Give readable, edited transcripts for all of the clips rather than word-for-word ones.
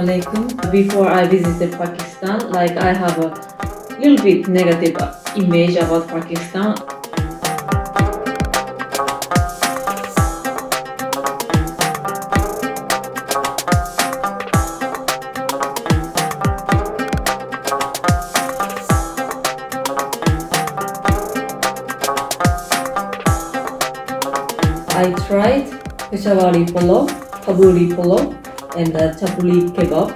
alaikum. Before I visited Pakistan, like I have a little bit negative image about Pakistan. I tried Peshawari polo, Kabuli polo, and chapuli kebab,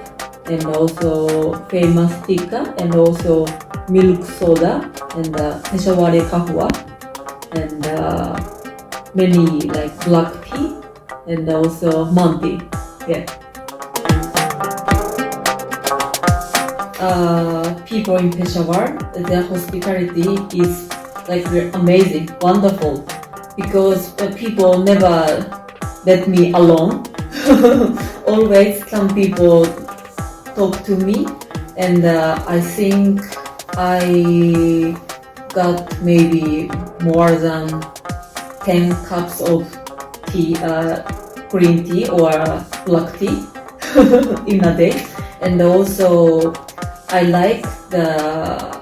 and also famous tikka, and also milk soda, and Peshawari kahwa, and many like black tea, and also manti. Yeah. People in Peshawar, their hospitality is like amazing, wonderful. Because people never let me alone. Always some people talk to me, and I think I got maybe more than 10 cups of tea, green tea or black tea in a day. And also I like the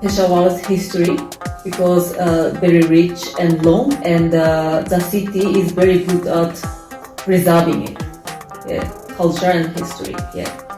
Peshawar's history, because very rich and long, and the city is very good at preserving it. Yeah, culture and history. Yeah.